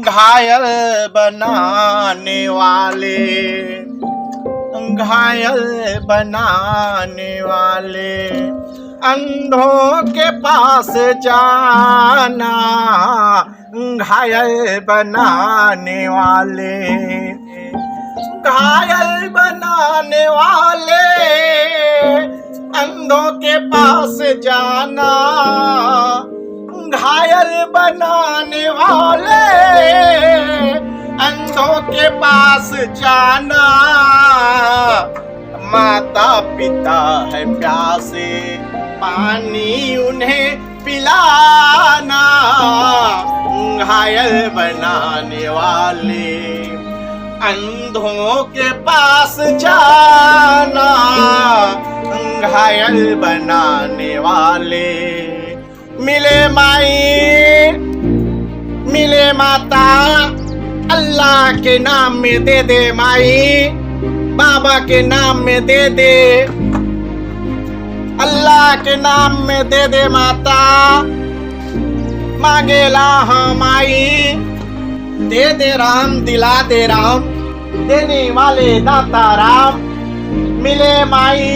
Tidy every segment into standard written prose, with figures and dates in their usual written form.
घायल बनाने वाले, घायल बनाने वाले, अंधों के पास जाना, घायल बनाने वाले, घायल बनाने वाले, अंधों के पास जाना, घायल बनाने वाले, अंधों के पास जाना, माता पिता है प्यासे, पानी उन्हें पिलाना, घायल बनाने वाले, अंधों के पास जाना, घायल बनाने वाले। मिले माई मिले माता, अल्लाह के नाम में दे दे माई, बाबा के नाम में दे दे, अल्लाह के नाम में दे दे माता, मांगेला हम माई, दे दे राम दिला दे राम, देने वाले दाता राम। मिले माई।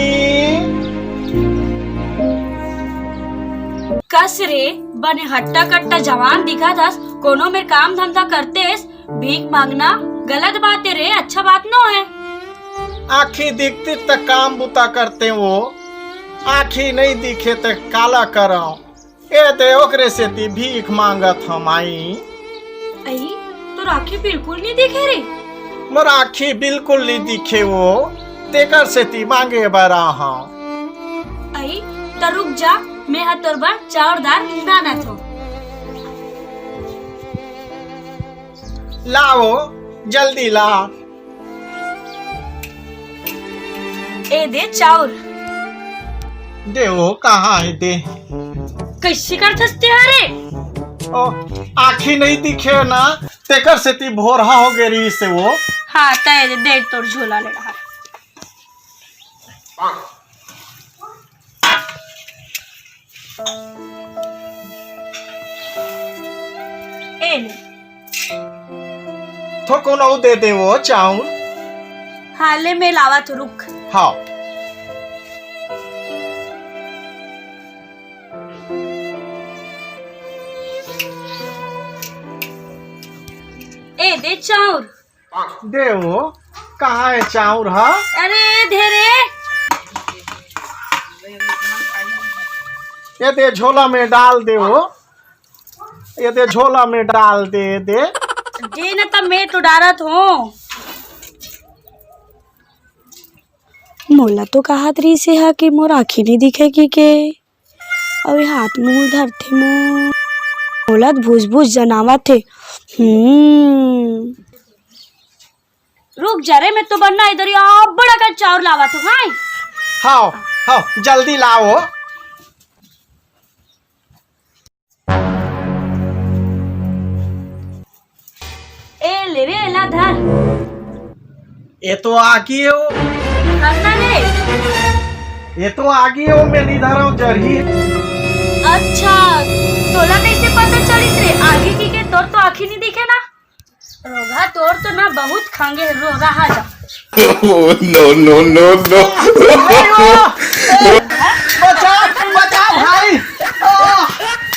कस रे बने हट्टा कट्टा जवान दिखा था, कोनो में काम धंधा करते, भीख मांगना गलत बात है रे, अच्छा बात न है। आँखी दिखती तक काम बुता करते वो, आँखी नहीं दिखे तक काला करो, ए दे ओकरे से ती भीख मांगत हम आई। आई तो आँखी बिल्कुल नहीं दिखे रे। मोर आँखी बिल्कुल नहीं दिखे वो, तेकर से ती मांगे बरा हाँ। आई तो रुक जा, मैं हा तोर बर चाउर दाल दाना थो। लाओ जल्दी ला। ए दे चाउर। दे वो कहाँ है दे। कैसे कर थसते हरे? ओ आँखी नहीं दिखे ना, तेकर से ती भोरहा हो गई रही से वो। हाँ तय दे तोर झोला ले रहा। ए ले। तो कोनो दे दे वो चाउर। हाँ ले मैं लावा तो रुक। हाँ। ए दे चाउर। दे वो कहाँ है चाउर हा? अरे धीरे। ये दे झोला में डाल दे वो, ये दे झोला में डाल दे दे। दे ना तब मैं तो डारत हूँ। मोला तो कहा तरी से हा कि मोर आँखी नहीं दिखेगी के, अभी हाथ मुंह धरते मोला भूस भूस जनावा थे। रुक जा रे, मैं तो बनना इधर ही बड़ा का चाउर लावा तो। हाँ हाँ हाँ जल्दी लाओ। ए ले रे ला धर। ये तो आगी हो, करना रे। ये तो आगी हो, मैं नहीं धरा जरी। अच्छा तोला कैसे पता चलिस रे? आगे की के तोर तो आँखी नहीं दिखे ना। रोगा तोर तो ना बहुत खांगे रो रहा जा। No no no no. बचा बचा भाई,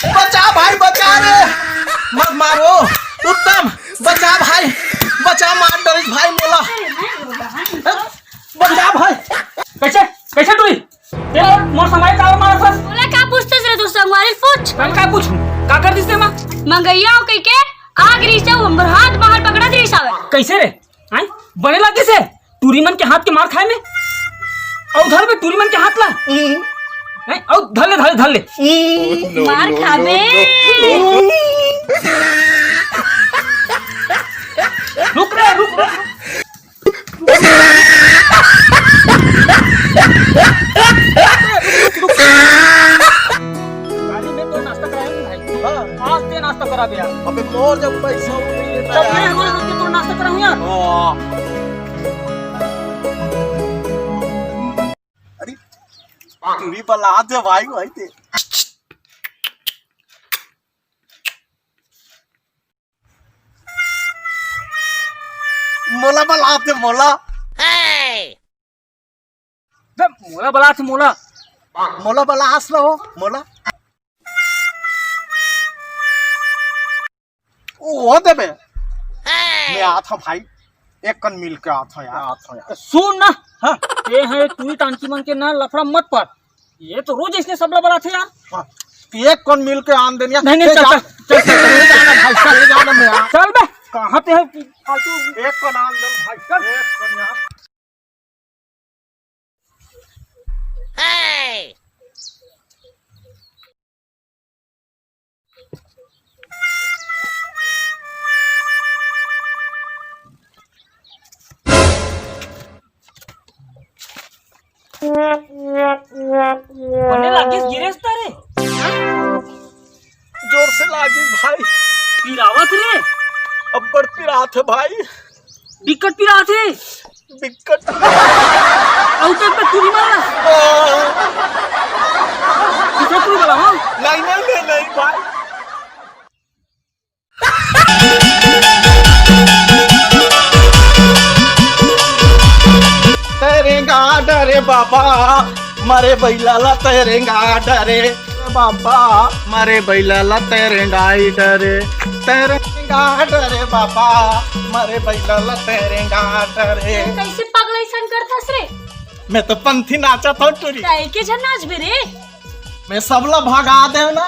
बचा भाई बचा रे, मत मारो। उत्तम बचा भाई, बचा, मार डरिस भाई मोला। बचा भाई। कैसे कैसे तू तेरा मोर समय का मारस? बोला का पूछतेस रे? तू संगवारी पूछ। मैं का पूछूं? का कर दिस रे मां? मंगैया हो कई के आग रिसा हमर हाथ बाहर पकड़ा दे रिसावे। कैसे रे? हैं बने लागे से टूरी मन के हाथ के मार खाए में, और धर में टूरी मन के हाथ ला हैं, और धर ले मार खाबे। रुक रे रुक रे। गाड़ी में तो नाश्ता कराया नहीं भाई। हाँ। आज ते नाश्ता करा दे यार। अबे मोर जब पैसा नहीं लेता चल मैं यार। रोज रोज के तो नाश्ता कराऊं यार। अरे तुरी बला दे भाई भाई ते। मोला बला दे मोला। बे मोला बला से मोला। मोला बला हंस रहो मोला। ओ दे बे। मैं आता भाई। एक कन मिल के आता यार। सुन ना। हाँ। ये है तू ही टांकी मन के ना लफड़ा मत पर। ये तो रोज इसने सबला बला थे यार। हाँ। एक कन मिल के आन देनिया। नहीं चल ले जाना भाई चल जाना मैं यार। चल बे कहाँ पे है फालतू। एक कन आन दे भाई चल। एक कन यार। बने लागिस गिरेस तारे। जोर से लागी भाई। पिरावत रे। अब्बड़ पिरात है भाई। दिक्कत पिरावत है। दिक्कत। औसत पे तुरी मारा। किसे तुरी बोला हाँ? नहीं भाई। तेरेगा डरे बाबा मारे बैलाला तेरेगा डरे बाबा मारे बैलाला तेरेगा ही डरे तेरेगा डरे बाबा मारे बैलाला तेरेगा डरे। कैसे पगला सन करतास रे? मैं तो पंथी नाचा था टूरी। काय के जन नाच बे रे? मैं सबला भगा दे ना।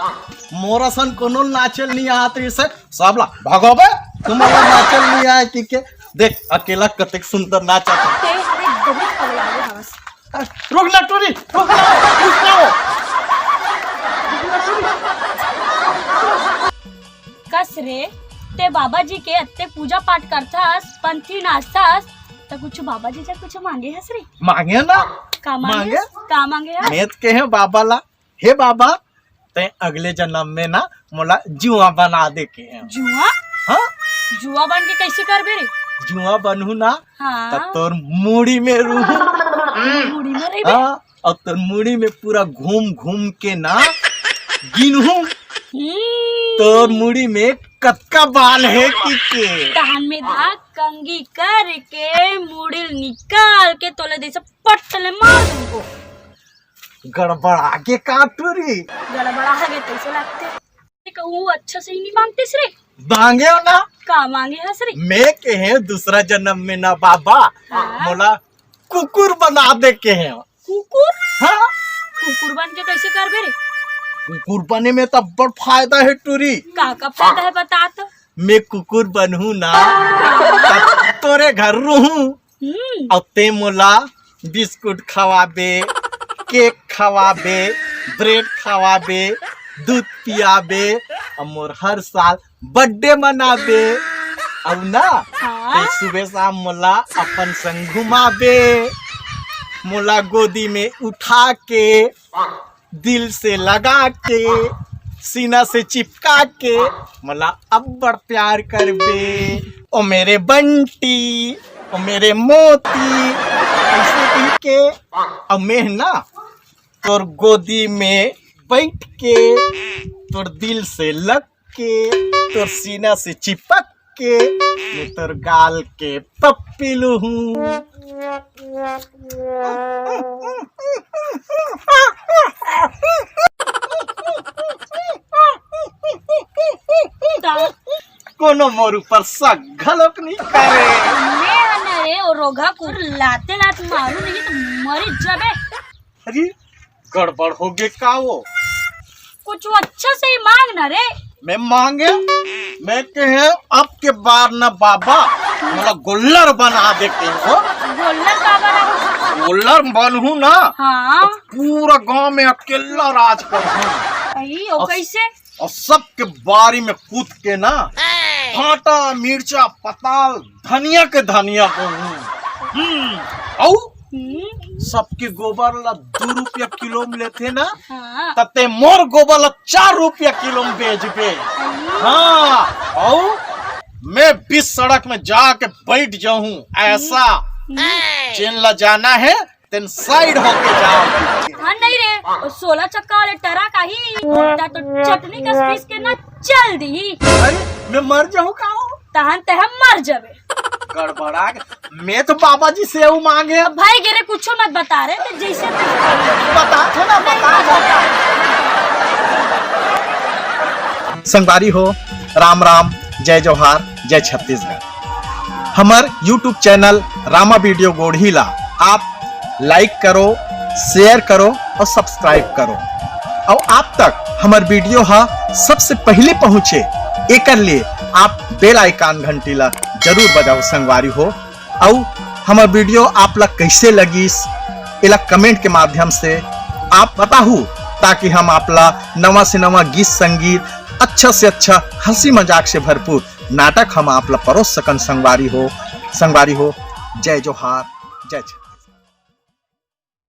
मोरा सन कोनो नाचल नहीं आते इसे सबला भगाबे। तुम्हारा नाचल नहीं आए कि के देख अकेला कतेक सुंदर नाचा था। ते अरे बहुत पगला रे हवस। रुक ना टूरी रुक ना। कस रे ते बाबा जी के अत्ते पूजा पाठ करथास पंथी नाचतास तो कुछ बाबा जी से कुछ मांगे हस रे? मांगे ना। का मांगे? का मांगे हस? नेत के है बाबा ला हे बाबा ते अगले जन्म में ना मोला जुआ बना दे के है। जुआ? हाँ जुआ बन के कैसे करबे रे? जुआ बनू ना हाँ। तब तोर मुड़ी में रहूं। मुड़ी में रे बे? हाँ और तोर मुड़ी में पूरा घूम घूम के ना गिनहूं तोर मुड़ी में कतका बाल है कि के तहन में धा कंगी करके मुड़िल निकाल के तोले दे सब पटले मार तुमको। गड़बड़ा के काटूरी गड़बड़ा है कैसे लगते? कहूँ अच्छा से ही नहीं मांगते रे। मांगे हो ना। का मांगे हस रे? मैं के है दूसरा जन्म में ना बाबा हाँ? मोला कुकुर बना दे के है। कुकुर? हाँ कुकुर बन के कैसे करबे रे? कुकुर बने में तो बड़ फायदा है टूरी। का फायदा है बता तो। मैं कुकुर बनहूं ना तब तोरे घर रहूं और ते मोला बिस्कुट खवाबे केक खवाबे ब्रेड खवाबे दूध पियाबे और मोर हर साल बर्थडे मनाबे अब ना हाँ? सुबह शाम मोला अपन संग घुमाबे मोला गोदी में उठा के दिल से लगा के सीना से चिपका के मला अब बड़ प्यार करबे ओ मेरे बंटी ओ मेरे मोती ऐसे इनके अब मैं ना तोर गोदी में बैठ के तोर दिल से लग के तोर सीना से चिपक के मैं तोर गाल के पप्पी लूं। कोनो मोर ऊपर शक घलोक नहीं करे। मैं हना रे और रोगा को लाते लात मारू नहीं तो मरी जाबे। अरे गड़बड़ हो गए का वो कुछ अच्छा से ही मांग ना रे। मैं मांगे मैं कहे अब के बार न बाबा मला गोल्लर बना देते हो। गोल्लर का बना? गोल्लर बनहूं ना हाँ पूरा गांव में अकेला राज करूं ओ कैसे? और सबके बारी में कूद के ना भाटा मिर्चा पताल धनिया के धनिया को औ सबके गोबर ला 2 रुपया किलो में लेते ना हाँ तते मोर गोबर ला 4 रुपया किलो में बेचबे। हाँ और मैं 20 सड़क में जाके बैठ जाऊं ऐसा जिन ला जाना है तेन साइड होके जाओ। हाँ नहीं रे, वो 16 चक्का वाले ट्रक आई तो चटनी का पीस के ना चल दी। अरे मैं मर जाऊं का तहन ते हम मर जाबे। गड़बड़ा मैं तो बाबा जी से मांगे। अब भाई गिरे कुछ मत बता रहे तो जैसे बता थो ना बता। संगवारी हो, राम राम, जय जोहार, जय छत्तीसगढ़। हमार YouTube चैनल रामा वीडियो गोढ़ीला आप लाइक करो, शेयर करो और सब्सक्राइब करो और आप तक हमार वीडियो हा सबसे पहले पहुंचे एकर लिए आप बेल आइकन घंटी ला जरूर बजाओ संगवारी हो। और हमार वीडियो आप ला कैसे लगी इला कमेंट के माध्यम से आप बताहू ताकि हम आप ला नवा से नवा गीत संगीत अच्छा से अच्छा हंसी मजाक से भरपूर नाटक हम आप ला परोस सकन। संगवारी हो जय जोहार, जय छत्तीसगढ़।